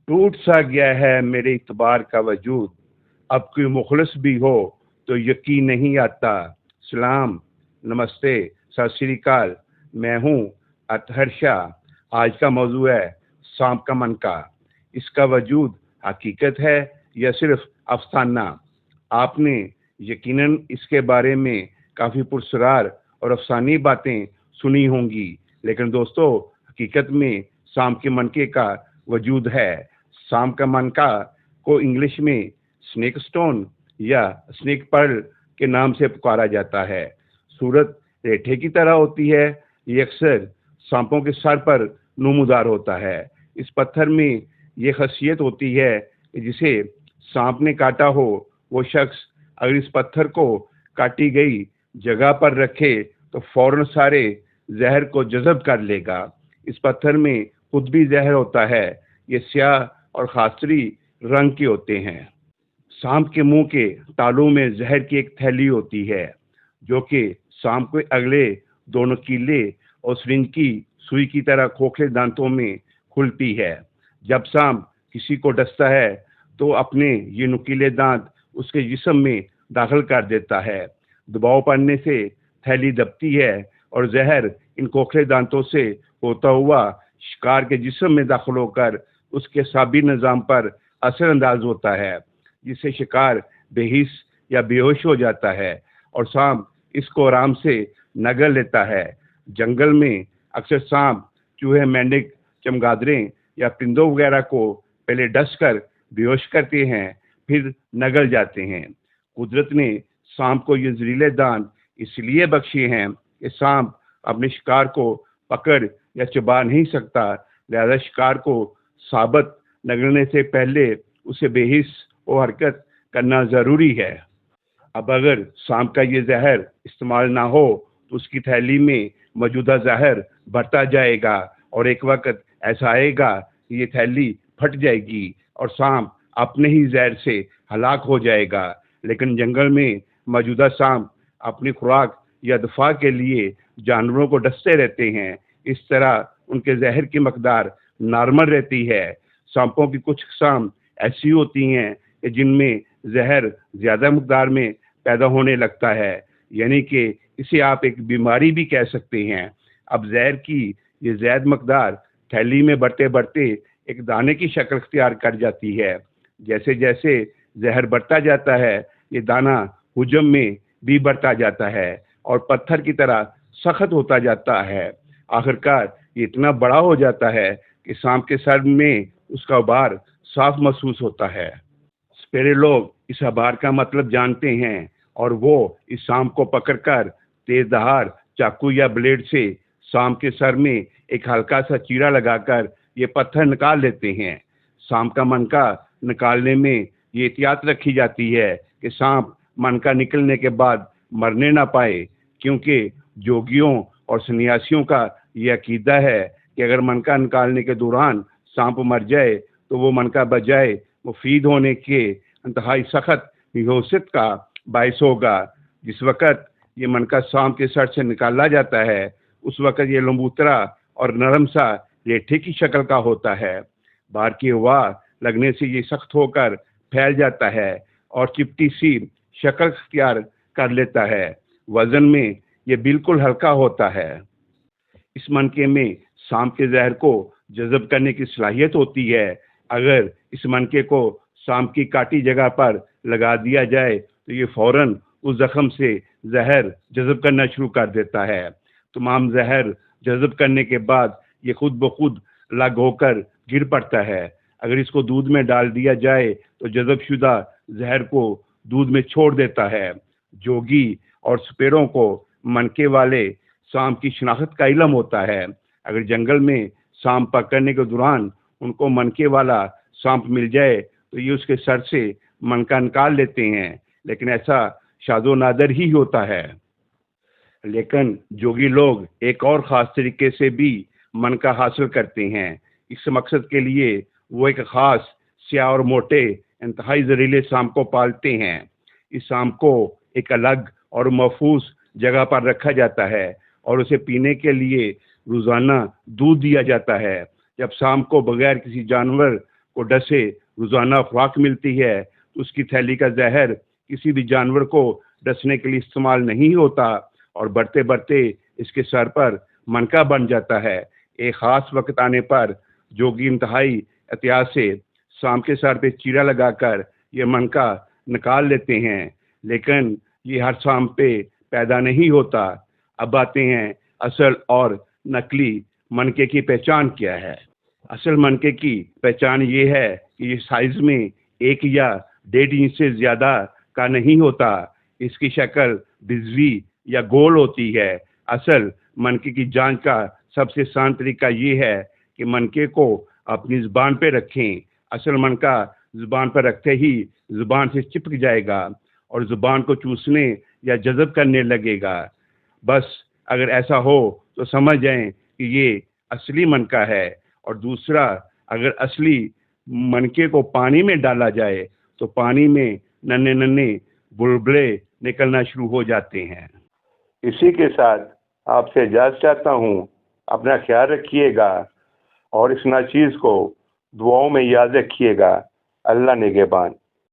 ٹوٹ سا گیا ہے میرے اعتبار کا وجود، اب کوئی مخلص بھی ہو تو یقین نہیں آتا۔ سلام، نمستے، ست سری اکال، میں ہوں اطہر شاہ۔ آج کا موضوع ہے سانپ کا منکا۔ اس کا وجود حقیقت ہے یا صرف افسانہ؟ آپ نے یقیناً اس کے بارے میں کافی پرسرار اور افسانوی باتیں سنی ہوں گی، لیکن دوستو، حقیقت میں سانپ کے منکے کا وجود ہے۔ سانپ کا منکا کو انگلش میں سنیک سٹون یا سنیک پرل کے نام سے پکارا جاتا ہے۔ صورت ریٹھے کی طرح ہوتی ہے۔ یہ اکثر سانپوں کے سر پر نمودار ہوتا ہے۔ اس پتھر میں یہ خاصیت ہوتی ہے کہ جسے سانپ نے کاٹا ہو وہ شخص اگر اس پتھر کو کاٹی گئی جگہ پر رکھے تو فوراً سارے زہر کو جذب کر لے گا۔ اس پتھر میں خود بھی زہر ہوتا ہے۔ یہ سیاہ اور خاصری رنگ کے ہوتے ہیں۔ سانپ کے منہ کے تالوں میں زہر کی ایک تھیلی ہوتی ہے جو کہ سانپ کے اگلے دو نکیلے اور سرنج کی سوئی کی طرح کھوکھلے دانتوں میں کھلتی ہے۔ جب سانپ کسی کو ڈستا ہے تو اپنے یہ نکیلے دانت اس کے جسم میں داخل کر دیتا ہے۔ دباؤ پڑنے سے تھیلی دبتی ہے اور زہر ان کھوکھلے دانتوں سے ہوتا ہوا شکار کے جسم میں داخل ہو کر اس کے اعصابی نظام پر اثر انداز ہوتا ہے، جس سے شکار بے حس یا بے ہوش ہو جاتا ہے اور سانپ اس کو آرام سے نگل لیتا ہے۔ جنگل میں اکثر سانپ، چوہے، مینڈک، چمگادڑیں یا پرندوں وغیرہ کو پہلے ڈس کر بے ہوش کرتے ہیں، پھر نگل جاتے ہیں۔ قدرت نے سانپ کو یہ زہریلے دانت اس لیے بخشے ہیں کہ سانپ اپنے شکار کو پکڑ یا چبا نہیں سکتا، لہذا شکار کو ثابت نگلنے سے پہلے اسے بے حس و حرکت کرنا ضروری ہے۔ اب اگر سانپ کا یہ زہر استعمال نہ ہو تو اس کی تھیلی میں موجودہ زہر بڑھتا جائے گا اور ایک وقت ایسا آئے گا کہ یہ تھیلی پھٹ جائے گی اور سانپ اپنے ہی زہر سے ہلاک ہو جائے گا۔ لیکن جنگل میں موجودہ سانپ اپنی خوراک یا دفاع کے لیے جانوروں کو ڈستے رہتے ہیں۔ اس طرح ان کے زہر کی مقدار نارمل رہتی ہے۔ سانپوں کی کچھ اقسام ایسی ہوتی ہیں کہ جن میں زہر زیادہ مقدار میں پیدا ہونے لگتا ہے، یعنی کہ اسے آپ ایک بیماری بھی کہہ سکتے ہیں۔ اب زہر کی یہ زائد مقدار تھیلی میں بڑھتے بڑھتے ایک دانے کی شکل اختیار کر جاتی ہے۔ جیسے جیسے زہر بڑھتا جاتا ہے یہ دانہ حجم میں بھی بڑھتا جاتا ہے اور پتھر کی طرح سخت ہوتا جاتا ہے۔ آخرکار یہ اتنا بڑا ہو جاتا ہے کہ سانپ کے سر میں اس کا بار صاف محسوس ہوتا ہے۔ سپیرے لوگ اس ابھار کا مطلب جانتے ہیں اور وہ اس سانپ کو پکڑ کر تیز دھار چاقو یا بلیڈ سے سانپ کے سر میں ایک ہلکا سا چیرا لگا کر یہ پتھر نکال لیتے ہیں۔ سانپ کا منکا نکالنے میں یہ احتیاط رکھی جاتی ہے کہ سانپ منکا نکلنے کے بعد مرنے نہ پائے، کیونکہ جوگیوں اور سنیاسیوں کا یہ عقیدہ ہے کہ اگر منکا نکالنے کے دوران سانپ مر جائے تو وہ منکا بجائے مفید ہونے کے انتہائی سخت حیثیت کا باعث ہوگا۔ جس وقت یہ منکا سانپ کے سر سے نکالا جاتا ہے اس وقت یہ لمبوترا اور نرم سا ریٹھے کی شکل کا ہوتا ہے۔ باہر کی ہوا لگنے سے یہ سخت ہو کر پھیل جاتا ہے اور چپٹی سی شکل اختیار کر لیتا ہے۔ وزن میں یہ بالکل ہلکا ہوتا ہے۔ اس منکے میں سانپ کے زہر کو جذب کرنے کی صلاحیت ہوتی ہے۔ اگر اس منکے کو سانپ کی کاٹی جگہ پر لگا دیا جائے تو یہ فوراً اس زخم سے زہر جذب کرنا شروع کر دیتا ہے۔ تمام زہر جذب کرنے کے بعد یہ خود بخود الگ ہو کر گر پڑتا ہے۔ اگر اس کو دودھ میں ڈال دیا جائے تو جذب شدہ زہر کو دودھ میں چھوڑ دیتا ہے۔ جوگی اور سپیروں کو منکے والے سانپ کی شناخت کا علم ہوتا ہے۔ اگر جنگل میں سانپ پکڑنے کے دوران ان کو منکے والا سانپ مل جائے تو یہ اس کے سر سے منکا نکال لیتے ہیں، لیکن ایسا شاذ و نادر ہی ہوتا ہے۔ لیکن جوگی لوگ ایک اور خاص طریقے سے بھی منکا حاصل کرتے ہیں۔ اس مقصد کے لیے وہ ایک خاص سیاہ اور موٹے انتہائی زہریلے سانپ کو پالتے ہیں۔ اس سانپ کو ایک الگ اور محفوظ جگہ پر رکھا جاتا ہے اور اسے پینے کے لیے روزانہ دودھ دیا جاتا ہے۔ جب سانپ کو بغیر کسی جانور کو ڈسے روزانہ خوراک ملتی ہے تو اس کی تھیلی کا زہر کسی بھی جانور کو ڈسنے کے لیے استعمال نہیں ہوتا اور بڑھتے بڑھتے اس کے سر پر منکا بن جاتا ہے۔ ایک خاص وقت آنے پر جوگی انتہائی احتیاط سے سانپ کے سر پہ چیرا لگا کر یہ منکا نکال لیتے ہیں، لیکن یہ ہر سانپ پہ پیدا نہیں ہوتا۔ اب آتے ہیں اصل اور نقلی منکے کی پہچان کیا ہے۔ اصل منکے کی پہچان یہ ہے کہ یہ سائز میں 1 یا 1.5 انچ سے زیادہ کا نہیں ہوتا، اس کی شکل بزوی یا گول ہوتی ہے۔ اصل منکے کی جانچ کا سب سے آسان طریقہ یہ ہے کہ منکے کو اپنی زبان پہ رکھیں۔ اصل منکا زبان پر رکھتے ہی زبان سے چپک جائے گا اور زبان کو چوسنے یا جذب کرنے لگے گا۔ بس اگر ایسا ہو تو سمجھ جائیں کہ یہ اصلی منکا ہے۔ اور دوسرا، اگر اصلی منکے کو پانی میں ڈالا جائے تو پانی میں ننھے ننھے بلبلے نکلنا شروع ہو جاتے ہیں۔ اسی کے ساتھ آپ سے اجازت چاہتا ہوں۔ اپنا خیال رکھیے گا اور اس ناچیز کو دعاؤں میں یاد رکھیے گا۔ اللہ نگہبان۔